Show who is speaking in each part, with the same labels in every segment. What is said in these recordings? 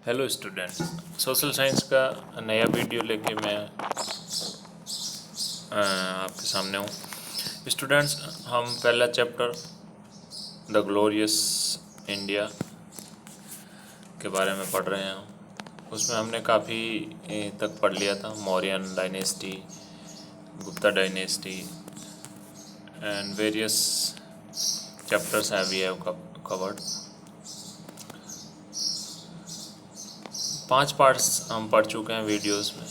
Speaker 1: Hello students, social science का नया video लेके मैं आपके सामने हूँ। स्टूडेंट्स, हम पहला चैप्टर द ग्लोरियस इंडिया के बारे में पढ़ रहे हैं। उसमें हमने काफ़ी तक पढ़ लिया था। Mauryan dynasty, Gupta dynasty and various chapters we have covered. 5 parts हम पढ़ चुके हैं वीडियोस में।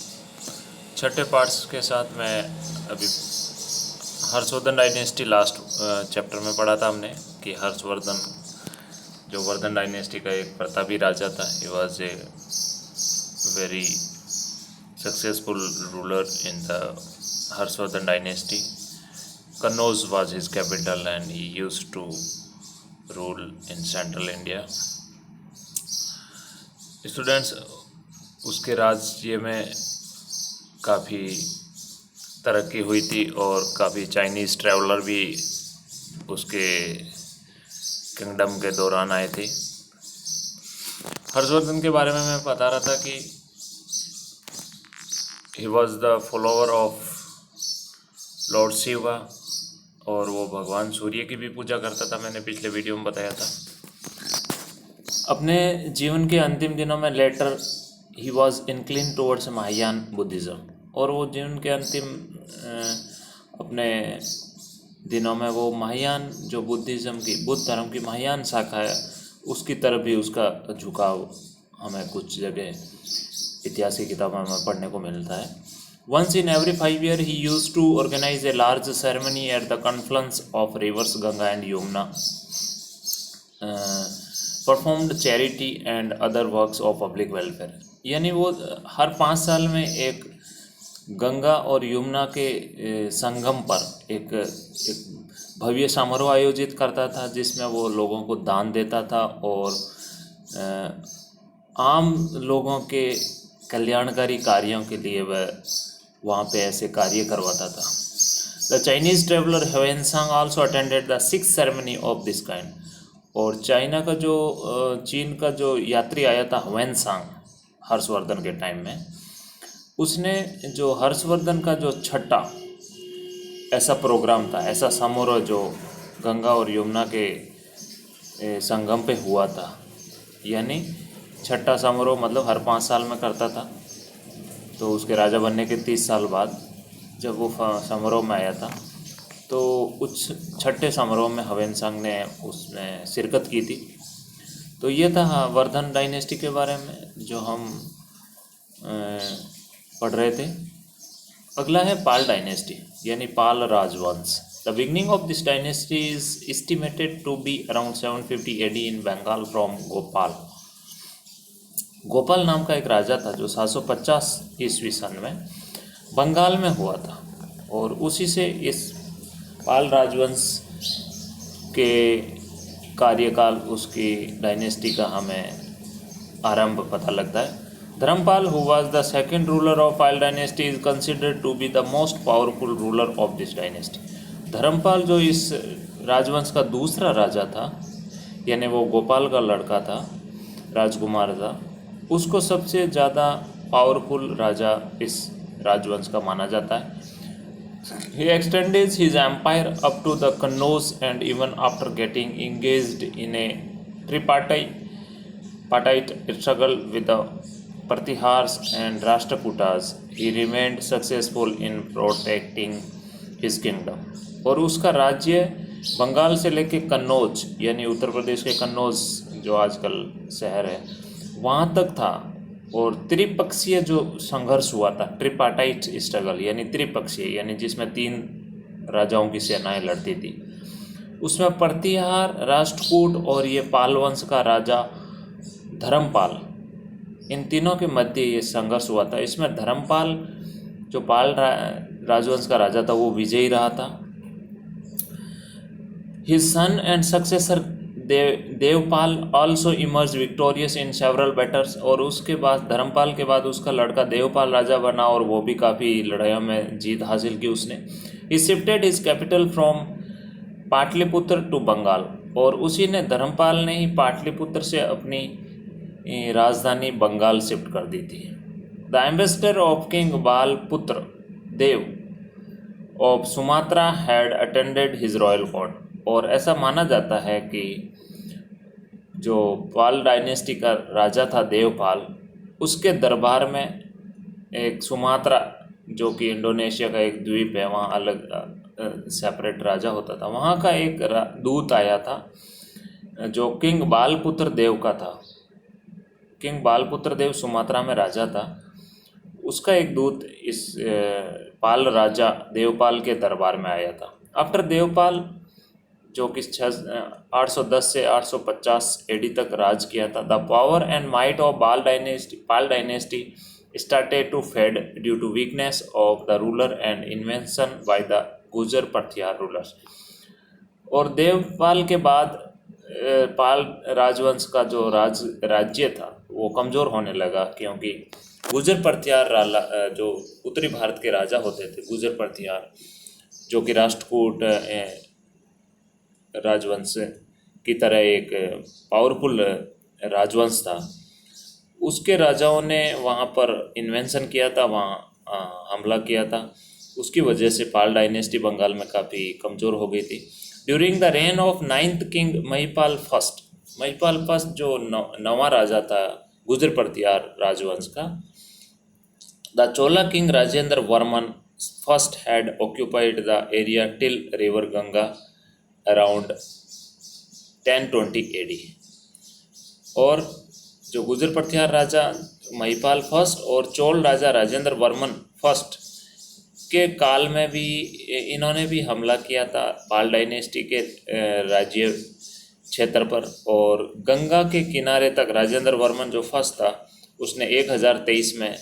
Speaker 1: छठे पार्ट्स के साथ मैं अभी हर्षवर्धन डायनेस्टी लास्ट चैप्टर में पढ़ा था हमने कि हर्षवर्धन जो वर्धन डायनेस्टी का एक प्रतापी राजा था, he was a very successful ruler in the Harshvardhan dynasty. Kannauj was his capital and he used to rule in central India. Students, उसके राज्य में काफ़ी तरक्की हुई थी और काफ़ी चाइनीज़ ट्रैवलर भी उसके किंगडम के दौरान आए थे। हर्षवर्धन के बारे में मैं बता रहा था कि ही was the follower of Lord Shiva और वो भगवान सूर्य की भी पूजा करता था। मैंने पिछले वीडियो में बताया था। अपने जीवन के अंतिम दिनों में later he was inclined towards Mahayana Buddhism, और वो जीवन के अंतिम अपने दिनों में वो महायान जो बुद्धिज़्म की, बुद्ध धर्म की महायान शाखा है, उसकी तरफ भी उसका झुकाव हमें कुछ जगह इतिहास की किताबों में पढ़ने को मिलता है। Once in every 5 years, he used to organize a large ceremony at the confluence of rivers Ganga and Yamuna, performed charity and other works of public welfare. यानी वो हर 5 साल में एक गंगा और यमुना के संगम पर एक भव्य समारोह आयोजित करता था, जिसमें वो लोगों को दान देता था और आम लोगों के कल्याणकारी कार्यों के लिए वह वहाँ पे ऐसे कार्य करवाता था। The Chinese traveller Hiuen Tsang also attended the 6th ceremony of this kind. और चाइना का जो चीन का जो यात्री आया था ह्वेनसांग हर्षवर्धन के टाइम में, उसने जो हर्षवर्धन का जो छठा ऐसा प्रोग्राम था, ऐसा समारोह जो गंगा और यमुना के संगम पे हुआ था, यानी छठा समारोह मतलब हर 5 साल में करता था। तो उसके राजा बनने के 30 साल बाद जब वो समारोह में आया था, तो उस छठे समारोह में ह्वेनसांग ने उसमें शिरकत की थी। तो ये था वर्धन डायनेस्टी के बारे में जो हम पढ़ रहे थे। अगला है पाल डायनेस्टी यानी पाल राजवंश। The beginning of this dynasty is estimated to be around 750 AD in Bengal from Gopal. Gopal नाम का एक राजा था जो 750 ईस्वी सन में बंगाल में हुआ था, और उसी से इस पाल राजवंश के कार्यकाल, उसकी डायनेस्टी का हमें आरंभ पता लगता है। Dharmapala, who was the second ruler of Pala dynasty, is considered to be the most powerful ruler of this dynasty. Dharmapala जो इस राजवंश का दूसरा राजा था, यानी वो गोपाल का लड़का था, राजकुमार था, उसको सबसे ज़्यादा पावरफुल राजा इस राजवंश का माना जाता है। He extended his empire up to the Kannauj, and even after getting engaged in a tripartite struggle with the Pratihars and Rashtrakutas, he remained successful in protecting his kingdom. और उसका राज्य बंगाल से लेके कन्नौज यानी उत्तर प्रदेश के कन्नौज जो आजकल शहर है वहाँ तक था, और त्रिपक्षीय जो संघर्ष हुआ था, ट्रिपार्टाइट स्ट्रगल यानी त्रिपक्षीय यानी जिसमें 3 राजाओं की सेनाएं लड़ती थी, उसमें प्रतिहार, राष्ट्रकूट और ये पाल वंश का राजा धर्मपाल, इन तीनों के मध्य ये संघर्ष हुआ था। इसमें धर्मपाल जो पाल राजवंश का राजा था वो विजयी रहा था। His son and successor Devpal also emerge victorious in several battles, और उसके बाद धर्मपाल के बाद उसका लड़का देवपाल राजा बना और वो भी काफ़ी लड़ाइयों में जीत हासिल की उसने। He shifted his capital from Pataliputra to Bengal, और उसी ने धर्मपाल ने ही पाटलिपुत्र से अपनी राजधानी बंगाल शिफ्ट कर दी थी। The ambassador of king Balaputra Deva of Sumatra had attended his royal court. और ऐसा माना जाता है कि जो पाल डायनेस्टी का राजा था देवपाल, उसके दरबार में एक सुमात्रा, जो कि इंडोनेशिया का एक द्वीप है, वहाँ अलग सेपरेट राजा होता था, वहाँ का एक दूत आया था जो किंग बालपुत्र देव का था। किंग बालपुत्र देव सुमात्रा में राजा था। उसका एक दूत इस पाल राजा देवपाल के दरबार में आया था। आफ्टर देवपाल, जो कि 810 से 850 एडी तक राज किया था, the power and might of Pala dynasty started to fade due to weakness of the ruler and invention by the गुजर पथियार रूलर्स। और देवपाल के बाद पाल राजवंश का जो राज्य था वो कमज़ोर होने लगा, क्योंकि गुजर पथियार जो उत्तरी भारत के राजा होते थे, गुजर पथियार, जो कि राष्ट्रकूट राजवंश की तरह एक पावरफुल राजवंश था, उसके राजाओं ने वहाँ पर इन्वेंशन किया था, वहाँ हमला किया था। उसकी वजह से पाल डायनेस्टी बंगाल में काफ़ी कमज़ोर हो गई थी। During the reign of 9th king Mahipal first जो नवा राजा था गुजर पथियार राजवंश का, the Chola king Rajendra Varman first had occupied the area till river Ganga around 1020 AD। और जो गुजर पथियार राजा महिपाल फर्स्ट और चोल राजा राजेंद्र वर्मन फर्स्ट के काल में भी इन्होंने भी हमला किया था पाल डायनेस्टी के राज्य क्षेत्र पर। और गंगा के किनारे तक राजेंद्र वर्मन जो फर्स्ट था, उसने 1023 में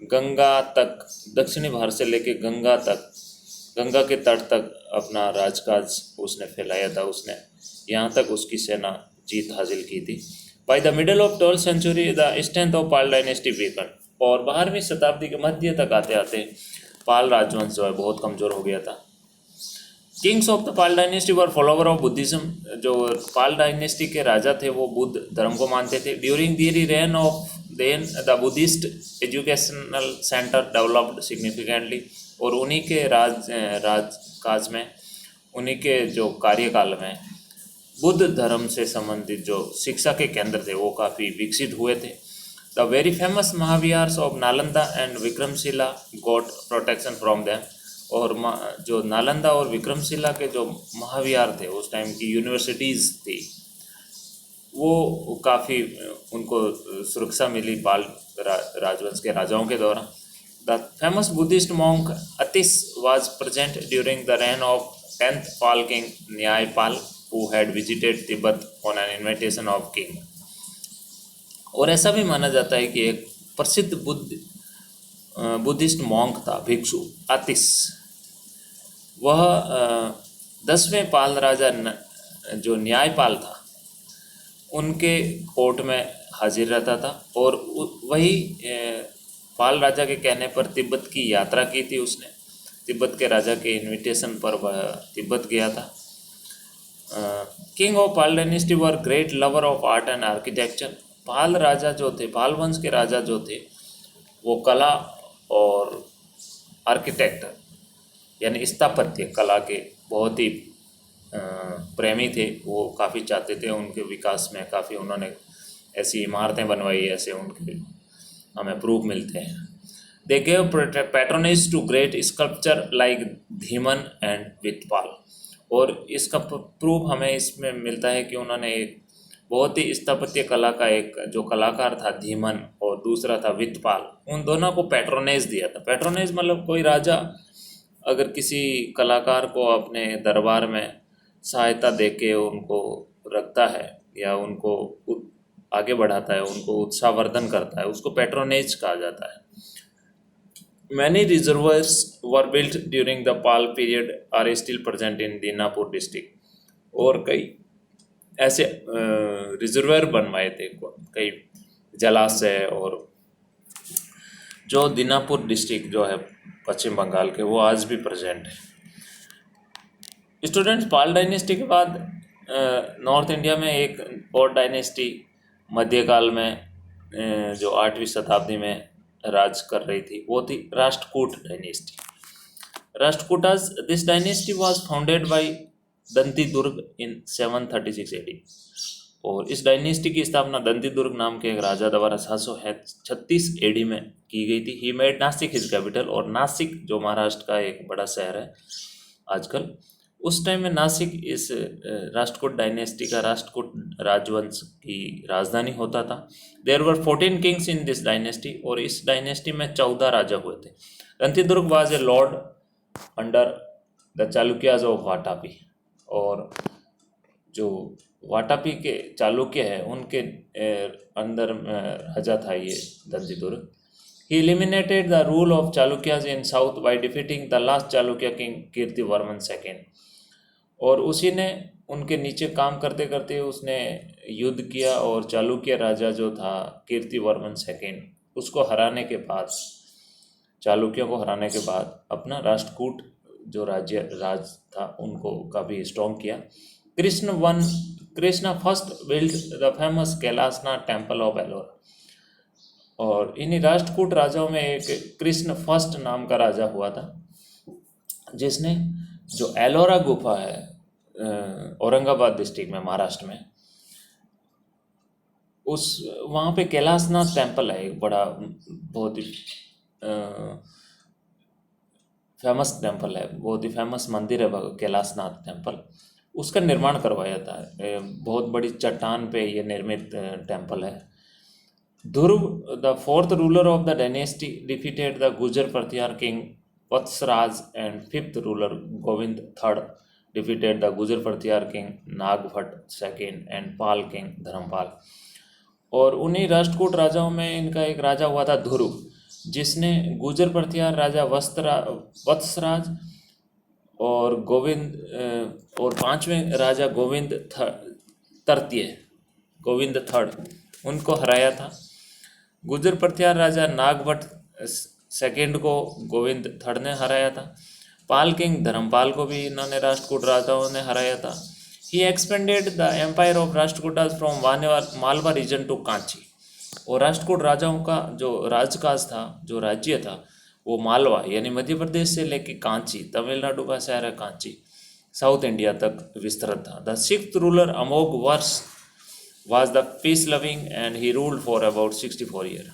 Speaker 1: गंगा तक, दक्षिणी भारत से लेकर गंगा के तट तक अपना राजकाज उसने फैलाया था। उसने यहाँ तक उसकी सेना जीत हासिल की थी। By the middle of 12th century the strength of Pala dynasty weaken. और 12वीं शताब्दी के मध्य तक आते आते पाल राजवंश जो है बहुत कमज़ोर हो गया था। Kings of the Pal dynasty were follower of Buddhism. जो पाल डायनेस्टी के राजा थे वो बुद्ध धर्म को मानते थे। During their reign of then the Buddhist educational centre developed significantly. और उन्हीं के राजकाज में, उन्हीं के जो कार्यकाल में बुद्ध धर्म से संबंधित जो शिक्षा के केंद्र थे वो काफ़ी विकसित हुए थे। The very famous Mahaviharas of Nalanda and Vikramashila got protection from them. और जो नालंदा और विक्रमशिला के जो महाविहार थे, उस टाइम की यूनिवर्सिटीज़ थी, वो काफ़ी उनको सुरक्षा मिली पाल राजवंश के राजाओं के दौरान। The famous Buddhist monk Atisha was present during the reign of 10th Pala king Nyayapala who had visited Tibet on an invitation of king। और ऐसा भी माना जाता है कि एक प्रसिद्ध बुद्धिस्ट मॉन्क था, भिक्षु आतिश, वह 10वें पाल राजा जो न्यायपाल था उनके कोर्ट में हाजिर रहता था। और वही पाल राजा के कहने पर तिब्बत की यात्रा की थी उसने। तिब्बत के राजा के इनविटेशन पर वह तिब्बत गया था। King of Pala dynasty were great lover of art and architecture. Pala राजा जो थे, पाल वंश के राजा जो थे, वो कला और आर्किटेक्टर यानी स्थापत्य कला के बहुत ही प्रेमी थे। वो काफ़ी चाहते थे उनके विकास में, काफ़ी उन्होंने ऐसी इमारतें बनवाई, ऐसे उनके हमें प्रूफ मिलते हैं। They gave patronage to great sculptor like Dhiman and Vitpala. और इसका प्रूफ हमें इसमें मिलता है कि उन्होंने एक बहुत ही स्थापत्य कला का एक जो कलाकार था धीमन और दूसरा था वितपाल, उन दोनों को पैट्रोनेज दिया था। पैट्रोनेज मतलब कोई राजा अगर किसी कलाकार को अपने दरबार में सहायता देके उनको रखता है या उनको आगे बढ़ाता है, उनको उत्साहवर्धन करता है, उसको पैट्रोनेज कहा जाता है। Many reservoirs were built during the Pal period are still present in Dinapur district. और कई ऐसे रिजर्वायर बनवाए थे, कई जलाशय, और जो दीनापुर डिस्ट्रिक्ट जो है पश्चिम बंगाल के, वो आज भी प्रेजेंट है। स्टूडेंट्स, पाल डायनेस्टी के बाद नॉर्थ इंडिया में एक और डायनेस्टी मध्यकाल में जो 8वीं शताब्दी में राज कर रही थी वो थी Rashtrakuta dynasty. Rashtrakutas this dynasty was founded bye Danti Durg in 736 AD, और इस डायनेस्टी की स्थापना दंती दुर्ग नाम के एक राजा द्वारा 736 AD में की गई थी। He made Nashik his capital, और नासिक जो महाराष्ट्र का एक बड़ा शहर है आजकल, उस टाइम में नासिक इस राष्ट्रकूट डायनेस्टी का, राष्ट्रकूट राजवंश की राजधानी होता था। There were 14 kings in this dynasty, और इस डायनेस्टी में 14 राजा हुए थे। Dantidurga was a lord under the Chalukyas of Vatapi, और जो वाटापी के चालुक्य है उनके अंदर राजा था ये Dantidurga. He eliminated the rule of Chalukyas in south by defeating the last Chalukya king Kirtivarman II, और उसी ने उनके नीचे काम करते करते उसने युद्ध किया, और चालुक्य राजा जो था कीर्तिवर्मन II, उसको हराने के बाद, चालुक्यों को हराने के बाद अपना राष्ट्रकूट जो राज था उनको काफ़ी स्ट्रॉन्ग किया। Krishna first build the famous Kailashnath temple of Ellora, और इन्हीं राष्ट्रकूट राजाओं में एक कृष्ण फर्स्ट नाम का राजा हुआ था, जिसने जो एलोरा गुफा है औरंगाबाद डिस्ट्रिक्ट में, महाराष्ट्र में, उस वहाँ पे कैलाशनाथ टेम्पल है, एक बड़ा बहुत ही फेमस टेम्पल है, बहुत ही फेमस मंदिर है कैलाशनाथ टेम्पल। उसका निर्माण करवाया था। बहुत बड़ी चट्टान पे ये निर्मित टेम्पल है। Dhruva the fourth ruler of the dynasty defeated the Gurjara Pratihara king Vatsaraja, and fifth ruler Govinda third defeated the Gurjara Pratihara king Nagabhata second and Pala king Dharmapala. और उन्हीं राष्ट्रकूट राजाओं में इनका एक राजा हुआ था ध्रुव, जिसने गुजर प्रतिहार राजा वत्सराज और गोविंद और पांचवें राजा गोविंद थर्ड उनको हराया था। गुजर प्रतिहार राजा नागभट्ट सेकेंड को गोविंद थर्ड ने हराया था। पाल किंग धर्मपाल को भी इन्होंने राष्ट्रकूट राजाओं ने हराया था। He expanded the empire of Rashtrakutas from Malwa region to Kanchi, और राष्ट्रकूट राजाओं का जो राजकाज था, जो राज्य था, वो मालवा यानी मध्य प्रदेश से लेके कांची, तमिलनाडु का शहर है कांची, साउथ इंडिया तक विस्तृत था। द सिक्स्थ रूलर अमोघ वर्ष was the peace loving and he ruled for about 64 years।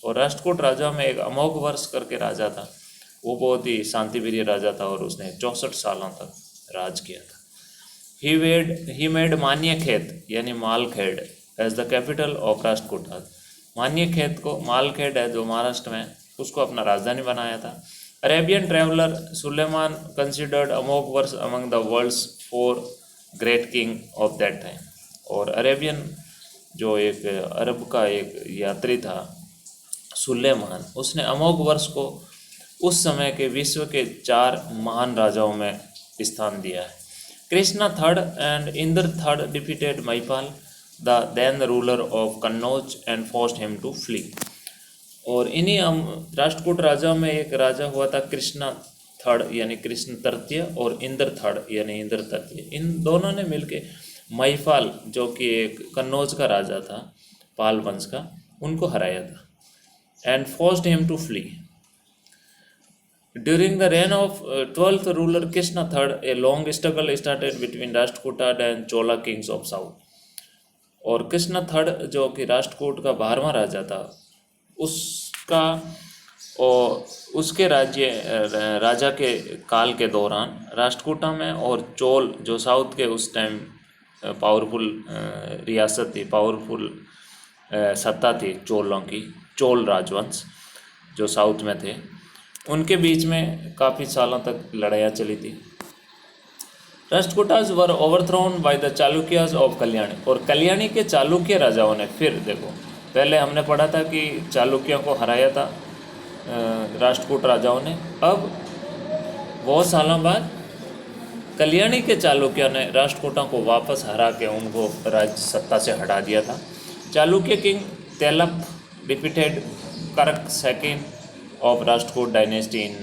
Speaker 1: और राष्ट्रकूट राजा में एक अमोघ वर्ष करके राजा था, वो बहुत ही शांतिप्रिय राजा था और उसने 64 सालों तक राज किया था। he made मान्यखेत यानी Malkhed as the capital of Rashtrakuta. Manyakheta को, मालखेड़ है जो महाराष्ट्र में, उसको अपना राजधानी बनाया था। Arabian traveller Sulaiman considered Amoghavarsha among the world's 4 great king of that time. और अरेबियन जो एक अरब का एक यात्री था सुलेमान, उसने अमोघ वर्ष को उस समय के विश्व के 4 महान राजाओं में स्थान दिया है। Krishna third and Indra third defeated Mahipala the then ruler of Kannauj and forced him to flee. और इन्हीं राष्ट्रकूट राजाओं में एक राजा हुआ था कृष्णा थर्ड यानी कृष्ण तृतीय, और इंद्र थर्ड यानी इंद्र तृतीय। इन दोनों ने मिलके महिपाल जो कि एक कन्नौज का राजा था पाल वंश का, उनको हराया था। And forced him to flee. During the reign of 12th ruler Krishna third a long struggle started between Rashtrakuta and Chola kings of south. और कृष्णा थर्ड जो कि राष्ट्रकूट का 12वां राजा था, उसका और उसके राजा के काल के दौरान राष्ट्रकूटा में और चोल जो साउथ के उस टाइम पावरफुल रियासत थी, पावरफुल सत्ता थी चोलों की, चोल राजवंश जो साउथ में थे, उनके बीच में काफ़ी सालों तक लड़ाइयाँ चली थी। Rashtrakutas were overthrown by the Chalukyas of Kalyani. और कल्याणी के चालुक्य राजाओं ने, फिर देखो पहले हमने पढ़ा था कि चालुक्यों को हराया था राष्ट्रकूट राजाओं ने, अब बहुत सालों बाद कल्याणी के चालुक्यों ने राष्ट्रकूटों को वापस हरा के उनको राज्य सत्ता से हटा दिया था। Chalukya king Tailapa defeated Karka second of Rashtrakuta dynasty in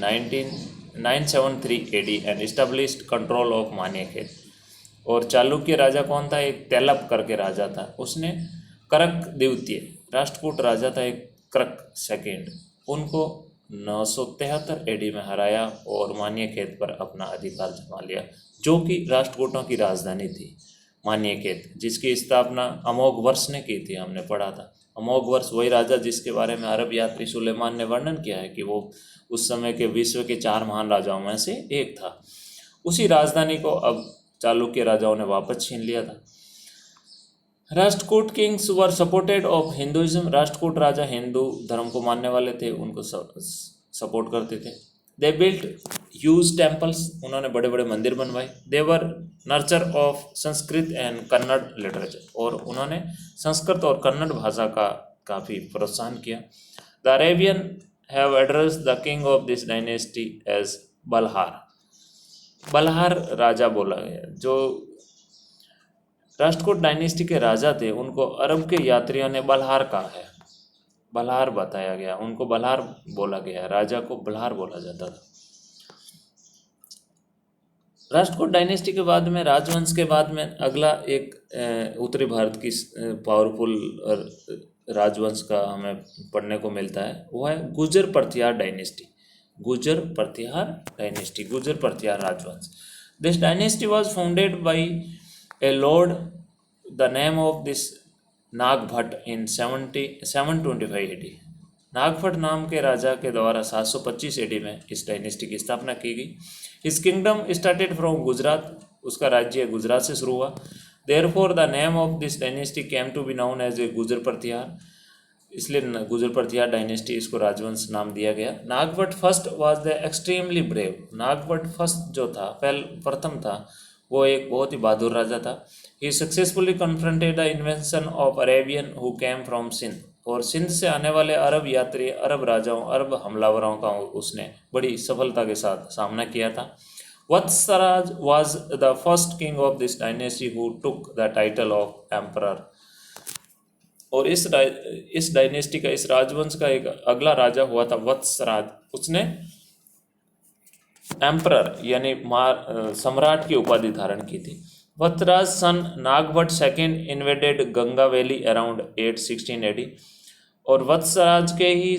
Speaker 1: 973 AD and established control of Manyakheta. और चालुक्य राजा कौन था? एक तेलप करके राजा था, उसने करक द्वितीय राष्ट्रकूट राजा था एक क्रक सेकेंड, उनको 973 एडी में हराया और मान्यखेत पर अपना अधिकार जमा लिया, जो कि राष्ट्रकूटों की राजधानी थी मान्यखेत, जिसकी स्थापना अमोघ वर्ष ने की थी। हमने पढ़ा था अमोघ वर्ष वही राजा जिसके बारे में अरब यात्री सुलेमान ने वर्णन किया है कि वो उस समय के विश्व के 4 महान राजाओं में से एक था। उसी राजधानी को अब चालुक्य राजाओं ने वापस छीन लिया था। Rashtrakuta kings were supported of Hinduism, Rashtrakuta राजा हिंदू धर्म को मानने वाले थे, उनको सपोर्ट करते थे। दे बिल्ट ह्यूज टेम्पल्स, उन्होंने बड़े बड़े मंदिर बनवाए। They were nurture of Sanskrit and Kannada literature, और उन्होंने संस्कृत और कन्नड़ भाषा का काफ़ी प्रोत्साहन किया। The Arabian have address the king of this dynasty as Balhara, Balhara राजा बोला गया। जो राष्ट्रकूट डायनेस्टी के राजा थे उनको अरब के यात्रियों ने बलहार कहा है, बलहार बताया गया, उनको बलहार बोला गया, राजा को बलहार बोला जाता था। राष्ट्रकूट डायनेस्टी के बाद में, राजवंश के बाद में अगला एक उत्तरी भारत की पावरफुल राजवंश का हमें पढ़ने को मिलता है, वो है गुर्जर परतियार डायनेस्टी। गुर्जर परतियार डायनेस्टी, गुर्जर परतियार राजवंश। This dynasty was founded by a lord, the name of this Nagabhata in 725 AD. Nagabhata नाम के राजा के द्वारा 725 एडी में इस डायनेस्टी की स्थापना की गई। His kingdom started from Gujarat, उसका राज्य गुजरात से शुरू हुआ। Therefore the name of this dynasty came to be known as a Gurjara Pratihara, इसलिए गुर्जर परतियार डायनेस्टी इसको राजवंश नाम दिया गया। Nagabhata first was the extremely brave, Nagabhata first जो था, प्रथम था, वो एक बहुत ही बहादुर राजा था। He successfully confronted the invention of Arabian who came from Sindh, और सिंध से आने वाले अरब यात्री, अरब राजाओं, अरब हमलावरों का उसने बड़ी सफलता के साथ सामना किया था। Vatsaraja was the first king of this dynasty who took the title of emperor, और इस डायनेस्टी का, इस राजवंश का एक अगला राजा हुआ था वत्सराज, उसने एम्परर यानी सम्राट की उपाधि धारण की थी। Vatsaraja son Nagabhata second invaded Ganga valley around 816 AD, और वत्सराज के ही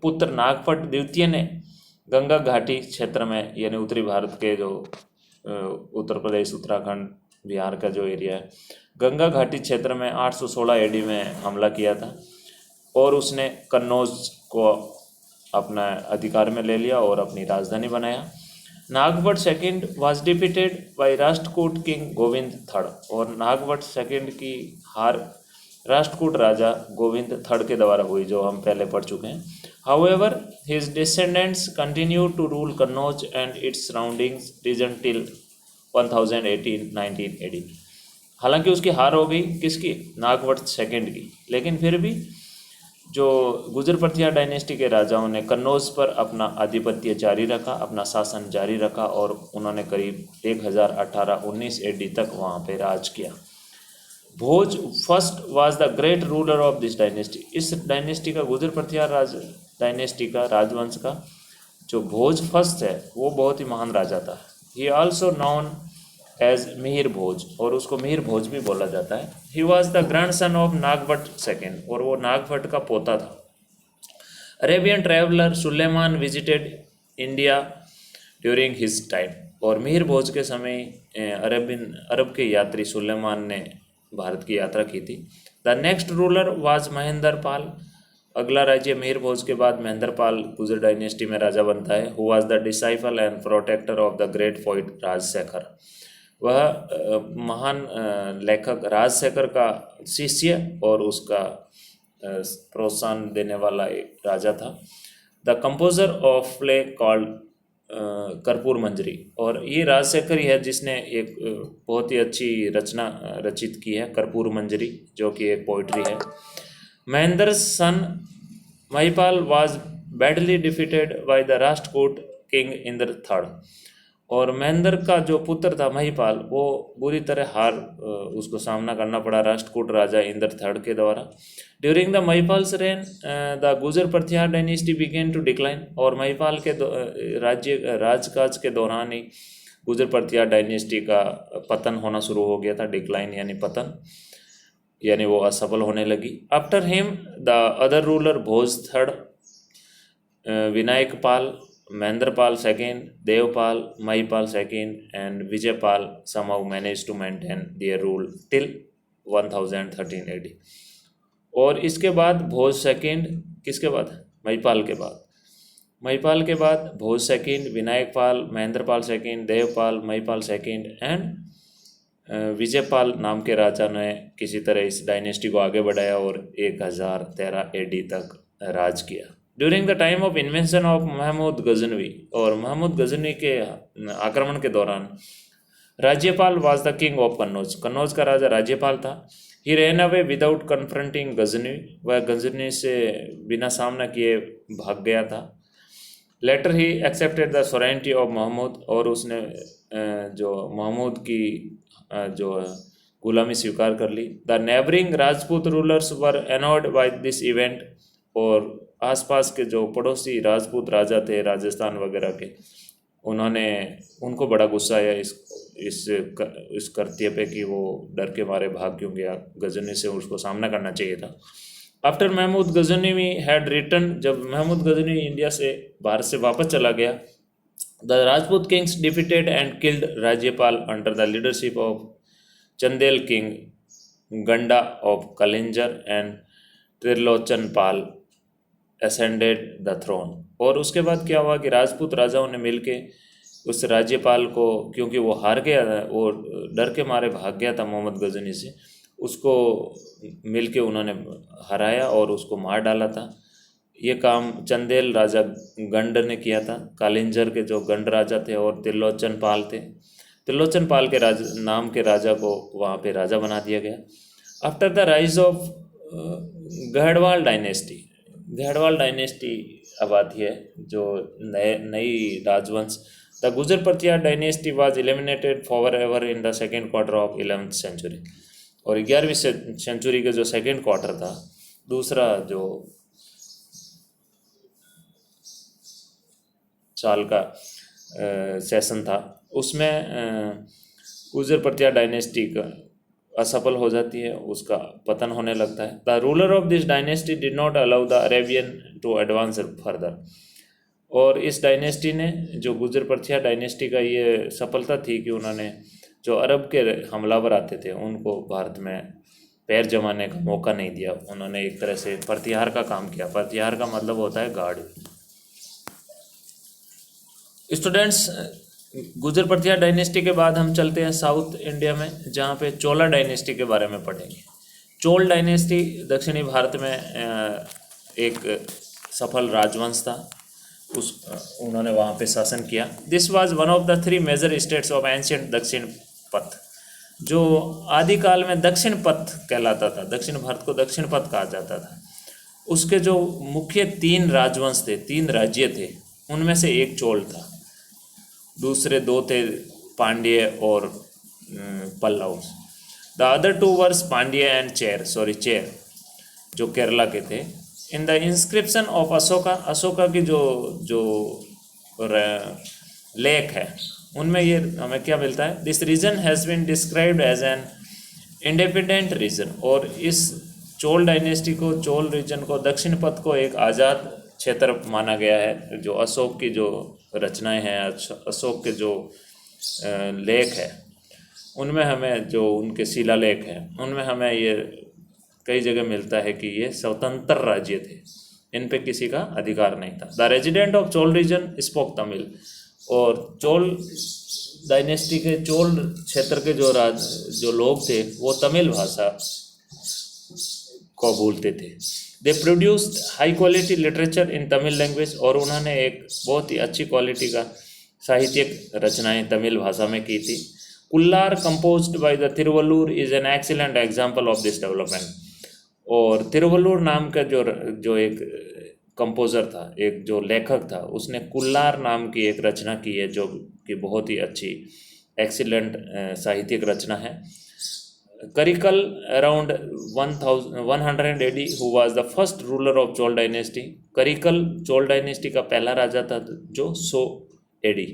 Speaker 1: पुत्र नागभट्ट द्वितीय ने गंगा घाटी क्षेत्र में, यानी उत्तरी भारत के जो उत्तर प्रदेश, उत्तराखंड, बिहार का जो एरिया है, गंगा घाटी क्षेत्र में 816 एडी में हमला किया था, और उसने कन्नौज को अपना अधिकार में ले लिया और अपनी राजधानी बनाया। Nagabhata second was defeated by Rashtrakuta king Govind third, और नागभट्ट सेकेंड की हार राष्ट्रकूट राजा गोविंद थर्ड के द्वारा हुई, जो हम पहले पढ़ चुके हैं। However his descendants continue to rule Kannauj and its surroundings region till 1018-19 AD. हालांकि उसकी हार हो गई, किसकी? नागभट्ट सेकेंड की, लेकिन फिर भी जो गुर्जर परतियार डायनेस्टी के राजाओं ने कन्नौज पर अपना आधिपत्य जारी रखा, अपना शासन जारी रखा, और उन्होंने करीब 1018-19 एडी तक वहाँ पे राज किया। Bhoja first was the great ruler of this dynasty, इस डायनेस्टी का, गुर्जर परतियार डायनेस्टी का, राजवंश का जो भोज फर्स्ट है, वो बहुत ही महान राजा था। He also known as Mihir Bhoja, और उसको मिहिर भोज भी बोला जाता है। He was the grand son of Nagabhata second, और वो नागभट्ट का पोता था। Arabian traveller Sulaiman visited India during his time, और मिहिर भोज के समय अरब के यात्री सुलेमान ने भारत की यात्रा की थी। The next ruler was Mahendra Pala, अगला राज्य मिहिर भोज के बाद महेंद्र पाल गुर्जर डायनेस्टी में राजा बनता है। Who was the disciple and protector of the great poet Rajasekhara, वह महान लेखक राजशेखर का शिष्य और उसका प्रोत्साहन देने वाला एक राजा था। The composer of play called कर्पूर मंजरी, और ये राजशेखर ही है जिसने एक बहुत ही अच्छी रचना रचित की है, कर्पूर मंजरी, जो कि एक पोइट्री है। Mahendra son Mahipala was badly defeated by the Rashtrakuta king Indra third, और महेंद्र का जो पुत्र था महिपाल, वो बुरी तरह हार उसको सामना करना पड़ा राष्ट्रकूट राजा इंद्र थर्ड के द्वारा। During the Mahipala's reign the Gurjara Pratihara dynasty began to decline, और महिपाल के राजकाज के दौरान ही गुर्जर परतियार डायनेस्टी का पतन होना शुरू हो गया था। डिक्लाइन यानी पतन, यानी वो असफल होने लगी। After him the other ruler Bhoj III, Vinayakpal, Mahendrapal II, Devpal, Mahipal II, and Vijaypal somehow managed to maintain their rule till 1013 AD. और इसके बाद भोज सेकेंड, किसके बाद? महिपाल के बाद। महिपाल के बाद Bhoja second, Vinayakapala, Mahendrapala second, Devapala, Mahipala second and Vijayapala नाम के राजा ने किसी तरह इस डायनेस्टी को आगे बढ़ाया और 1013 AD तक राज किया। During the time of invention of Mahmud Ghaznavi, और महमूद गजनवी के आक्रमण के दौरान Rajyapala was the king of Kannauj, Kannauj का राजा राज्यपाल था। He ran away without confronting Ghazni, वह गजनी से बिना सामना किए भाग गया था। Later he accepted the suzerainty of Mahmud, और उसने जो महमूद की जो गुलामी स्वीकार कर ली। The neighbouring Rajput rulers were annoyed by this event, और आसपास के जो पड़ोसी राजपूत राजा थे राजस्थान वगैरह के, उनको बड़ा गुस्सा आया इस कृत्य पे कि वो डर के मारे भाग क्यों गया, गजनी से उसको सामना करना चाहिए था। After Mahmud Ghazni had return, जब महमूद गजनी इंडिया से भारत से वापस चला गया, the Rajput kings defeated and killed Rajyapala under the leadership of Chandel king Ganda of Kalinjar and Trilochan Pala ascended the throne. और उसके बाद क्या हुआ कि राजपूत राजाओं ने मिलके उस राज्यपाल को, क्योंकि वो हार गया था, वो डर के मारे भाग गया था मोहम्मद गजनी से, उसको मिलके उन्होंने हराया और उसको मार डाला था। ये काम चंदेल राजा गंड ने किया था, कालिंजर के जो गंड राजा थे, और त्रिलोचन पाल थे। त्रिलोचन पाल के नाम के राजा को वहाँ पे राजा बना दिया गया। After the rise of Garhwal dynasty, Garhwal dynasty अब आती है जो नई राजवंश। The Gurjara Pratihara dynasty was eliminated for ever in the second quarter of 11th century, और 11वीं सेंचुरी का जो सेकेंड क्वार्टर था, दूसरा जो साल का सेशन था, उसमें गुजर प्रत्यार डायनेस्टी का असफल हो जाती है, उसका पतन होने लगता है। The ruler of this dynasty did not allow the Arabian to advance further, और इस डायनेस्टी ने, जो गुजर प्रत्यार डायनेस्टी का ये सफलता थी कि उन्होंने जो अरब के हमलावर आते थे उनको भारत में पैर जमाने का मौका नहीं दिया। उन्होंने एक तरह से प्रतिहार का काम किया। प्रतिहार का मतलब होता है गार्ड। स्टूडेंट्स, गुजर प्रत्यार डायनेस्टी के बाद हम चलते हैं साउथ इंडिया में, जहाँ पे चोला डायनेस्टी के बारे में पढ़ेंगे। चोल डायनेस्टी दक्षिणी भारत में एक सफल राजवंश था, उन्होंने वहाँ पे शासन किया। This was one of the 3 major states of ancient Dakshinapatha, जो आदिकाल में दक्षिण पथ कहलाता था। दक्षिण भारत को दक्षिण पथ कहा जाता था। उसके जो मुख्य 3 राजवंश थे, 3 राज्य थे, उनमें से एक चोल था, दूसरे 2 थे पांड्य और Pallava. The other 2 were Pandya and Chera, जो केरला के थे। In the inscription of Ashoka, Ashoka की जो लेख है, उनमें ये हमें क्या मिलता है? This region has been described as an independent region, और इस चोल डायनेस्टी को, चोल रीजन को, दक्षिण पथ को एक आज़ाद क्षेत्र माना गया है। जो अशोक की जो रचनाएं हैं, अशोक के जो लेख है, उनमें हमें, जो उनके शिलालेख हैं, उनमें हमें ये कई जगह मिलता है कि ये स्वतंत्र राज्य थे, इन पे किसी का अधिकार नहीं था। The resident of Chola region spoke Tamil, और चोल डायनेस्टी के, चोल क्षेत्र के जो लोग थे, वो तमिल भाषा को बोलते थे। दे produced high quality literature in Tamil language, और उन्होंने एक बहुत ही अच्छी क्वालिटी का साहित्यिक रचनाएं तमिल भाषा में की थी। Kural composed by the Thiruvalluvar is an excellent example of this development, और तिरुवल्लुर नाम का जो एक कंपोज़र था, एक जो लेखक था, उसने कुल्लार नाम की एक रचना की है, जो कि बहुत ही अच्छी एक्सीलेंट साहित्यिक रचना है। Karikala around 1100 AD who was the first ruler of Chola dynasty. Karikala Chola dynasty का पहला राजा था जो 100 AD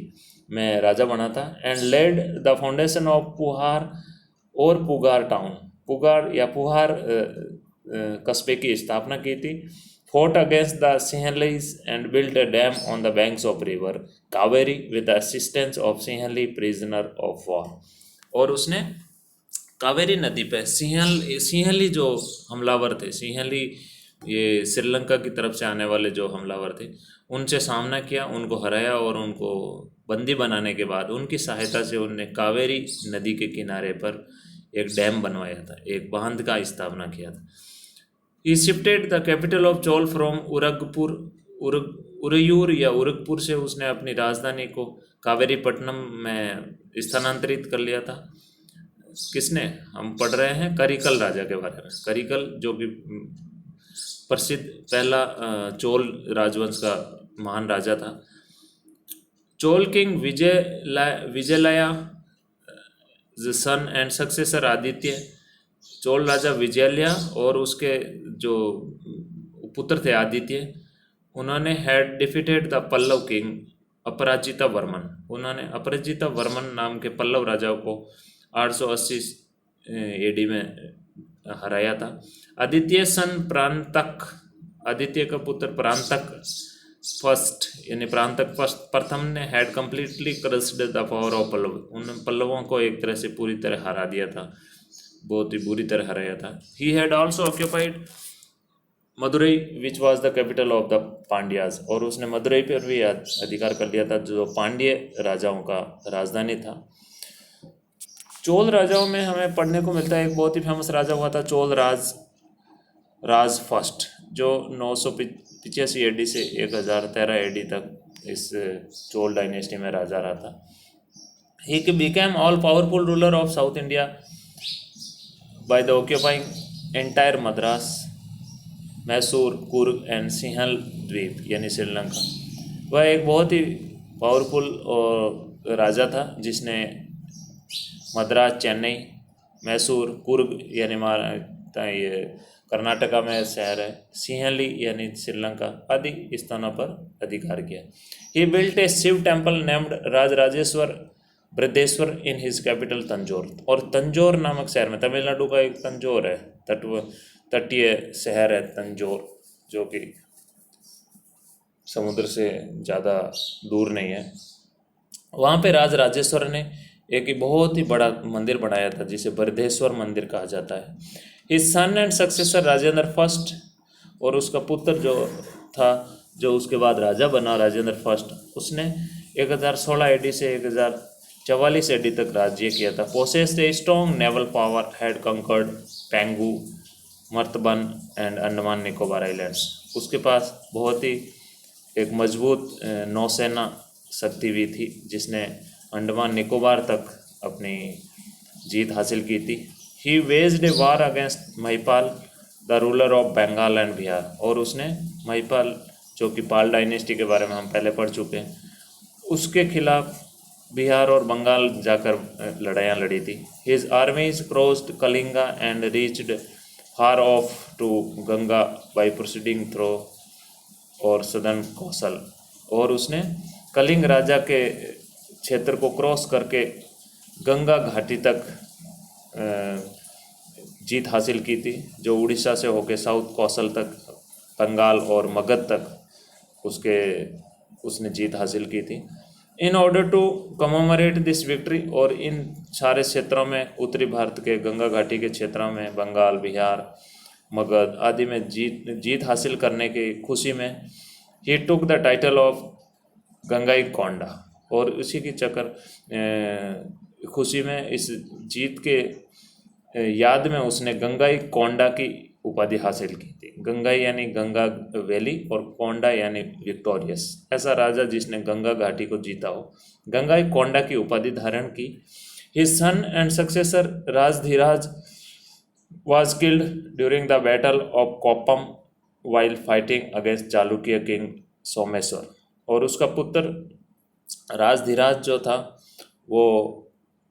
Speaker 1: में राजा बना था। And laid the foundation of Puhar और पुगार टाउन। पुगार या पुहार कस्बे की स्थापना की थी. Fought against the Sinhalese and built a dam on the banks of river Kaveri with the assistance of Sinhali prisoner of war. और उसने कावेरी नदी पे सिंहली जो हमलावर थे, सिंहली ये श्रीलंका की तरफ से आने वाले जो हमलावर थे, उनसे सामना किया, उनको हराया और उनको बंदी बनाने के बाद उनकी सहायता से उनने कावेरी नदी के किनारे पर एक डैम बनवाया था, एक बांध का स्थापना किया था. He shifted the capital of Chol from Uraiyur या उरगपुर से उसने अपनी राजधानी को कावेरीपट्टनम में स्थानांतरित कर लिया था. किसने? हम पढ़ रहे हैं करिकल राजा के बारे में. करिकल जो कि प्रसिद्ध पहला चोल राजवंश का महान राजा था. Chola king Vijayalaya son and successor Aditya, Chola राजा विजयलया और उसके जो पुत्र थे आदित्य, उन्होंने had defeated the Pallava king Aparajita Varman. उन्होंने अपराजिता वर्मन नाम के पल्लव राजा को 880 एडी में हराया था. आदित्य सन प्रांतक, आदित्य का पुत्र प्रांतक फर्स्ट यानी प्रांतक प्रथम ने had completely crushed the power of Pallava. उन पल्लवों को एक तरह से पूरी तरह हरा दिया था, बहुत ही बुरी तरह हराया था. He had also occupied Madurai which was the capital of the Pandyas. और उसने मदुरई पर भी अधिकार कर लिया था जो पांड्य राजाओं का राजधानी था. चोल राजाओं में हमें पढ़ने को मिलता है एक बहुत ही फेमस राजा हुआ था चोल राज फर्स्ट, जो 985 एडी से 1013 एडी तक इस चोल डायनेस्टी में राजा रहा था. He became all powerful ruler of south India by the occupying entire Madras, Mysore, Coorg and Sinhala द्वीप यानी श्रीलंका. वह एक बहुत ही पावरफुल राजा था जिसने मद्रास, चेन्नई, मैसूर, कुर्ग यानी ये कर्नाटका में शहर है, सिंहली यानी श्रीलंका आदि स्थानों पर अधिकार किया. He built a Shiva temple named Rajarajeshwara Brihadeshwara in his capital Tanjore. और तंजौर नामक शहर में, तमिलनाडु का एक तंजौर है, तटीय शहर है तंजौर, जो कि समुद्र से ज़्यादा दूर नहीं है. वहाँ पे राजराजेश्वर ने एक बहुत ही बड़ा मंदिर बनाया था जिसे बृहदेश्वर मंदिर कहा जाता है. His son and successor Rajendra first, और उसका पुत्र जो था जो उसके बाद राजा बना राजेंद्र फर्स्ट, उसने 1016 एडी से 1044 एडी तक राज्य किया था. Possessed a strong naval power, had conquered Pegu, Martaban and Andaman Nicobar islands. उसके पास बहुत ही एक मजबूत नौसेना शक्ति भी थी जिसने अंडमान निकोबार तक अपनी जीत हासिल की थी. He waged a war against Mahipala the ruler of Bengal and Bihar. और उसने महिपाल जो कि पाल डायनेस्टी के बारे में हम पहले पढ़ चुके हैं, उसके खिलाफ बिहार और बंगाल जाकर लड़ाइयाँ लड़ी थी. His armies crossed Kalinga and reached far off to Ganga by proceeding through और सदर्न कौशल. और उसने कलिंग राजा के क्षेत्र को क्रॉस करके गंगा घाटी तक जीत हासिल की थी, जो उड़ीसा से होकर साउथ कौशल तक, बंगाल और मगध तक उसने जीत हासिल की थी. In order to commemorate this victory, और इन सारे क्षेत्रों में उत्तरी भारत के गंगा घाटी के क्षेत्रों में बंगाल, बिहार, मगध आदि में जीत हासिल करने की खुशी में he took the title of Gangai Konda. और उसी की खुशी में इस जीत के याद में उसने गंगाई कोंडा की उपाधि हासिल की थी. गंगाई यानी गंगा वैली और कोंडा यानी विक्टोरियस, ऐसा राजा जिसने गंगा घाटी को जीता हो. गंगाई कोंडा की उपाधि धारण की. His son and successor Rajadhiraja was killed during the battle of Koppam while fighting against Chalukya king Someshvara. और उसका पुत्र राजधीराज जो था वो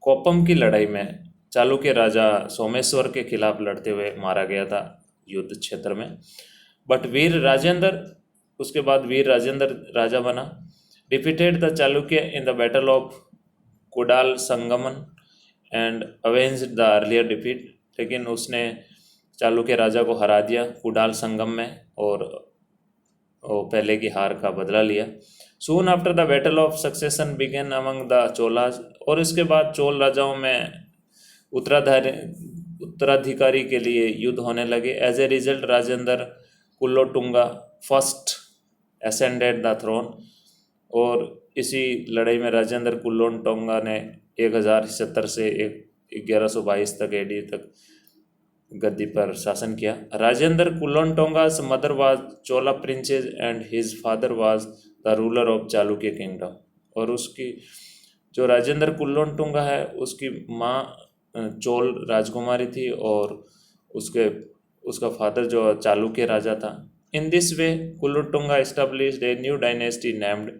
Speaker 1: कोप्पम की लड़ाई में चालुक्य राजा सोमेश्वर के खिलाफ लड़ते हुए मारा गया था युद्ध क्षेत्र में. बट वीर राजेंद्र, उसके बाद वीर राजेंद्र राजा बना. Defeated the Chalukya in the battle of Kudal Sangamam and avenged the earlier defeat. लेकिन उसने चालुक्य राजा को हरा दिया कुडाल संगम में और वो पहले की हार का बदला लिया। Soon after the battle of succession began among the Cholas, और इसके बाद चोल राजाओं में उत्तराधिकारी के लिए युद्ध होने लगे। As a result Rajendra Kulottunga first ascended the throne, और इसी लड़ाई में राजेंद्र कुलोटुंगा ने 1070 से 1122 तक एडी तक गद्दी पर शासन किया। Rajendra Kulottunga's mother was Chola princess and his father was the ruler of Chalukya kingdom, और उसकी जो राजेंद्र कुलोटुंगा है उसकी माँ चोल राजकुमारी थी और उसका फादर जो चालुक्य राजा था। In this way Kulottunga established a new dynasty named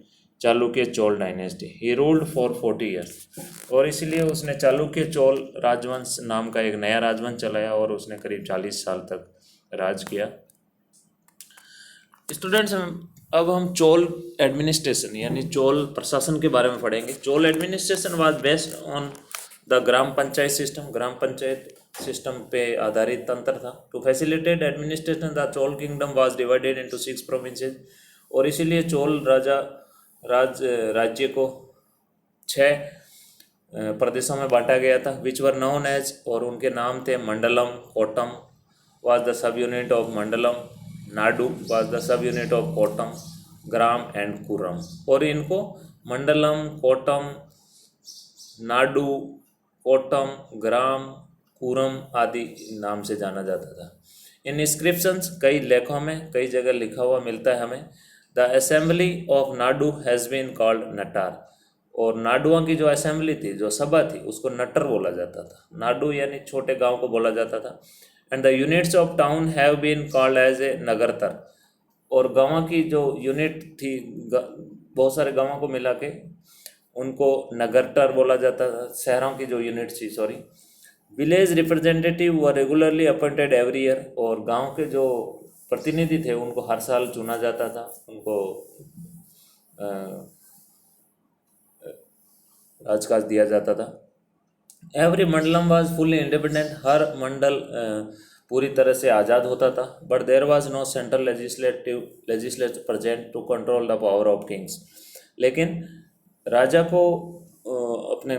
Speaker 1: Chalukya Chola dynasty. He ruled for 40 years, और इसलिए उसने चालुक्य चोल राजवंश नाम का एक नया राजवंश चलाया और उसने करीब 40 साल तक राज किया। स्टूडेंट्स, अब हम चोल एडमिनिस्ट्रेशन यानी चोल प्रशासन के बारे में पढ़ेंगे। Chola administration was based on the gram panchayat system, gram panchayat system पे आधारित तंत्र था। To facilitate administration the Chola kingdom was divided into 6 provinces, और इसीलिए चोल राज्य को 6 प्रदेशों में बांटा गया था। विच वर नोन एज, और उनके नाम थे Mandalam, Kottam was the sub unit of Mandalam, Nadu was the sub unit of Kottam, Gram and Kuram. और इनको मंडलम, कोटम, नाडु, कोटम, ग्राम, कुरम आदि नाम से जाना जाता था। इन इंस्क्रिप्शंस कई लेखों में कई जगह लिखा हुआ मिलता है हमें। The assembly of Nadu has been called Nattar, और नाडुओं की जो असेंबली थी, जो सभा थी, उसको नटर बोला जाता था। नाडु यानी छोटे गांव को बोला जाता था। And the units of town have been called as a Nagarattar, और गाँव की जो यूनिट थी, बहुत सारे गाँवों को मिला के उनको नगरतर बोला जाता था, शहरों की जो यूनिट थी, सॉरी। विलेज रिप्रेजेंटेटिव व रेगुलरली अपॉइंटेड एवरी ईयर, और गांव के जो प्रतिनिधि थे उनको हर साल चुना जाता था, उनको राजकाज दिया जाता था। Every mandalam was fully independent, हर मंडल पूरी तरह से आज़ाद होता था। But there was no central legislature present to control the power of kings, लेकिन राजा को अपने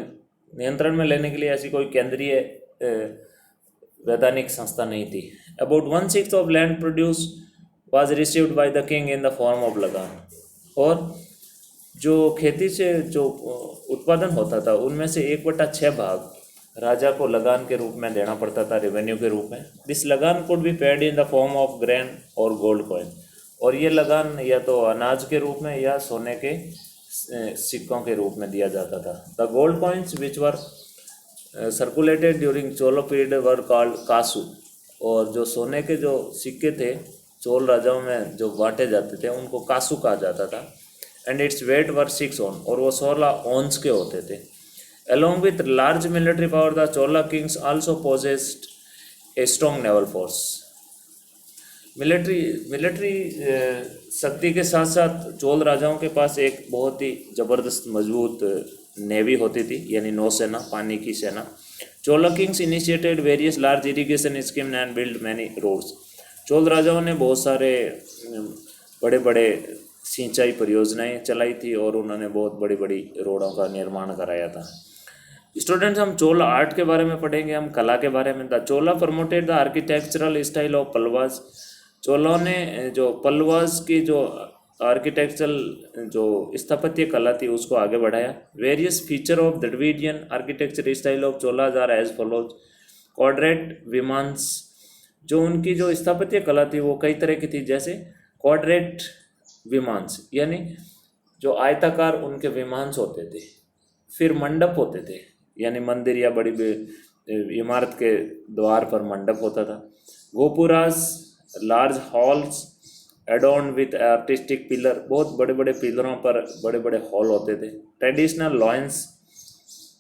Speaker 1: नियंत्रण में लेने के लिए ऐसी कोई केंद्रीय वैधानिक संस्था नहीं थी। About 1/6 of land produce was received by the king in the form of लगान, और जो खेती से जो उत्पादन होता था उनमें से 1/6 भाग राजा को लगान के रूप में देना पड़ता था, रेवेन्यू के रूप में। दिस लगान could be paid in the form of grain और गोल्ड कॉइन, और ये लगान या तो अनाज के रूप में या सोने के सिक्कों के रूप में दिया जाता था। The gold coins which were circulated during चोलो पीरियड वर कॉल्ड कासू, और जो सोने के जो सिक्के थे चोल राजाओं में जो बांटे जाते थे उनको कासू कहा जाता था। And its weight were 6 on, और वो 16 ऑन्स के होते थे। Along with large military power the Chola Kings also possessed A strong naval force. Military शक्ति के साथ साथ चोल राजाओं के पास एक बहुत ही ज़बरदस्त मजबूत नेवी होती थी, यानी नौसेना, पानी की सेना। Chola kings initiated various large irrigation scheme and build many roads. Chola राजाओं ने बहुत सारे बड़े बड़े सिंचाई परियोजनाएं चलाई थी और उन्होंने बहुत बड़ी बड़ी रोडों का निर्माण कराया था। स्टूडेंट्स, हम चोला आर्ट के बारे में पढ़ेंगे, हम कला के बारे में। The Chola promoted the architectural style of Pallavas. चोलों ने जो पल्लवास की जो आर्किटेक्चरल जो स्थापत्य कला थी उसको आगे बढ़ाया। Various feature of Dravidian architecture style of Cholas are as follows. Quadrate vimanas, जो उनकी जो स्थापत्य कला थी वो कई तरह की थी, जैसे क्वाड्रेट विमांस यानी जो आयताकार उनके विमांस होते थे। फिर मंडप होते थे, यानी मंदिर या बड़ी इमारत के द्वार पर मंडप होता था। Gopuras, large halls adorned with artistic pillar, बहुत बड़े बड़े पिलरों पर बड़े बड़े हॉल होते थे। ट्रेडिशनल लॉयंस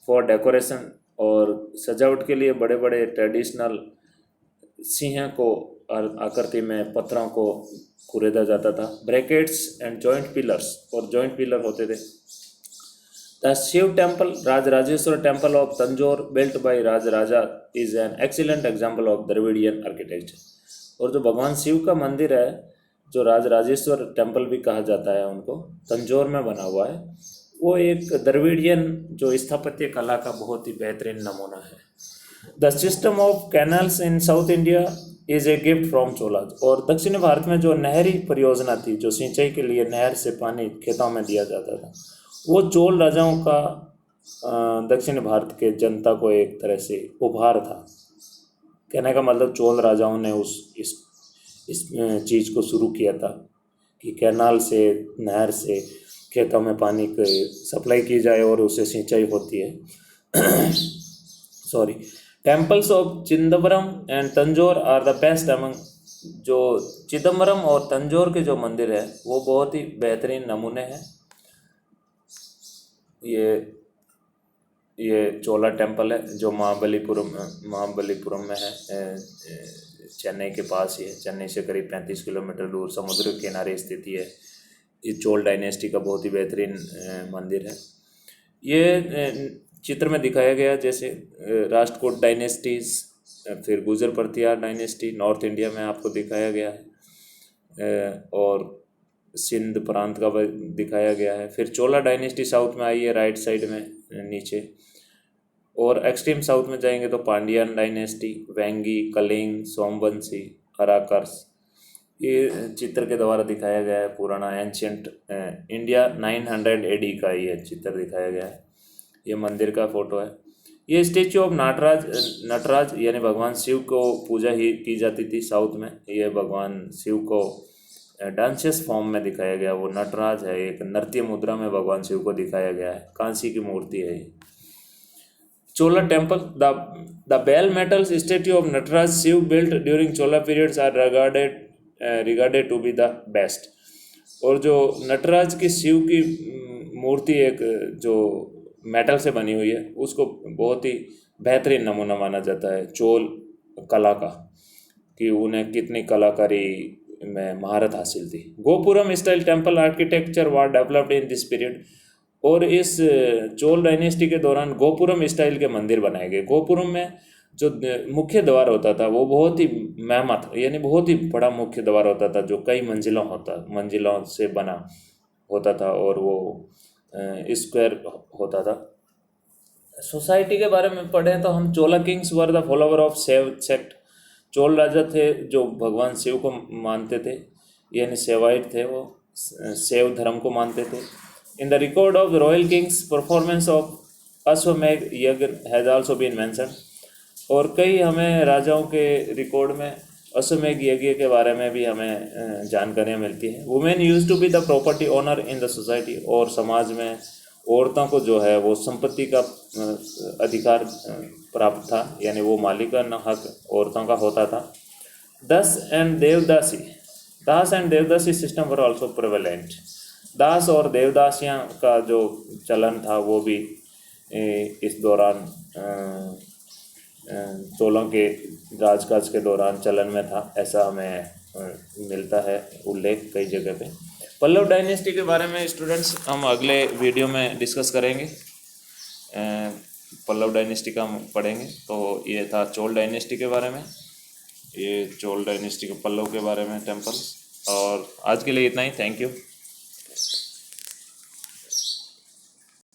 Speaker 1: फॉर डेकोरेशन, और सजावट के लिए बड़े बड़े ट्रेडिशनल सिंह को आकृति में पत्थरों को कुरेदा जाता था। ब्रैकेट्स एंड जॉइंट पिलर्स, और जॉइंट पिलर होते थे। The Shiv temple, Rajrajeshwar temple of Tanjore, built by Rajaraja, is an excellent example of Dravidian architecture. और जो भगवान शिव का मंदिर है, जो राजराजेश्वर टेम्पल भी कहा जाता है उनको, तंजौर में बना हुआ है, वो एक द्रविडियन जो स्थापत्य कला का बहुत ही बेहतरीन नमूना है. The system of canals in south India is a gift from Cholas. और दक्षिणी भारत में जो नहरी परियोजना थी, जो सिंचाई के लिए नहर से पानी खेतों में दिया जाता था, वो चोल राजाओं का दक्षिण भारत के जनता को एक तरह से उपहार था. कहने का मतलब चोल राजाओं ने इस चीज़ को शुरू किया था कि कैनाल से, नहर से खेतों में पानी की सप्लाई की जाए और उससे सिंचाई होती है. Sorry. Temples of Chidambaram and Tanjore are the best among. जो चिदम्बरम और तंजौर के जो मंदिर है वो बहुत ही बेहतरीन नमूने हैं. ये चोला टेम्पल है जो महाबलीपुरम में है, चेन्नई के पास ही है. चेन्नई से करीब 35 किलोमीटर दूर समुद्र के किनारे स्थित है. ये चोल डायनेस्टी का बहुत ही बेहतरीन मंदिर है. ये चित्र में दिखाया गया जैसे राष्ट्रकूट डायनेस्टीज़, फिर गुजर परतियार डायनेस्टी नॉर्थ इंडिया में आपको दिखाया गया है, और सिंध प्रांत का दिखाया गया है. फिर चोला डायनेस्टी साउथ में आई है, राइट साइड में नीचे. और एक्सट्रीम साउथ में जाएंगे तो पांडियन डायनेस्टी, वेंगी, कलिंग, सोमवंशी, अराकर्स. ये चित्र के द्वारा दिखाया गया है. पुराना एंशियंट इंडिया 900 AD का ये चित्र दिखाया गया है. ये मंदिर का फोटो है. ये स्टेच्यू ऑफ नटराज यानी भगवान शिव को पूजा ही की जाती थी साउथ में. ये भगवान शिव को डांसियस फॉर्म में दिखाया गया. वो नटराज है, एक नृत्य मुद्रा में भगवान शिव को दिखाया गया है. कांसी की मूर्ति है ये. Chola temple, the bell metals statue of Nataraj Shiv built during Chola periods are regarded to be the best. और जो नटराज की शिव की मूर्ति एक जो मेटल से बनी हुई है, उसको बहुत ही बेहतरीन नमूना माना जाता है चोल कला का, कि उन्हें कितनी कलाकारी में महारत हासिल थी. Gopuram style temple architecture was developed in this period. और इस चोल डायनेस्टी के दौरान गोपुरम स्टाइल के मंदिर बनाए गए. गोपुरम में जो मुख्य द्वार होता था वो बहुत ही मेहमत यानी बहुत ही बड़ा मुख्य द्वार होता था, जो कई मंजिलों से बना होता था, और वो स्क्वायर होता था. सोसाइटी के बारे में पढ़ें तो हम Chola kings were the follower of Shaiva sect. Chola राजा थे जो भगवान शिव को मानते थे, यानी सेवाइट थे, वो शैव धर्म को मानते थे. In the record of the royal kings, performance of अश्वमेघ यज्ञ has also been mentioned. और कई हमें राजाओं के रिकॉर्ड में अश्वमेघ यज्ञ के बारे में भी हमें जानकारियाँ मिलती हैं. Women use to be the property owner in the society. और समाज में औरतों को जो है वो संपत्ति का अधिकार प्राप्त था, यानी वो मालिकाना हक औरतों का होता था. Dasa and devadasi system were also prevalent. दास और देवदासियाँ का जो चलन था वो भी इस दौरान चोलों के राजकाज के दौरान चलन में था, ऐसा हमें मिलता है उल्लेख कई जगह पे. पल्लव डायनेस्टी के बारे में स्टूडेंट्स हम अगले वीडियो में डिस्कस करेंगे. पल्लव डायनेस्टी का हम पढ़ेंगे. तो ये था चोल डायनेस्टी के बारे में, ये चोल डायनेस्टी के पल्लव के बारे में टेम्पल्स. और आज के लिए इतना ही. Thank you.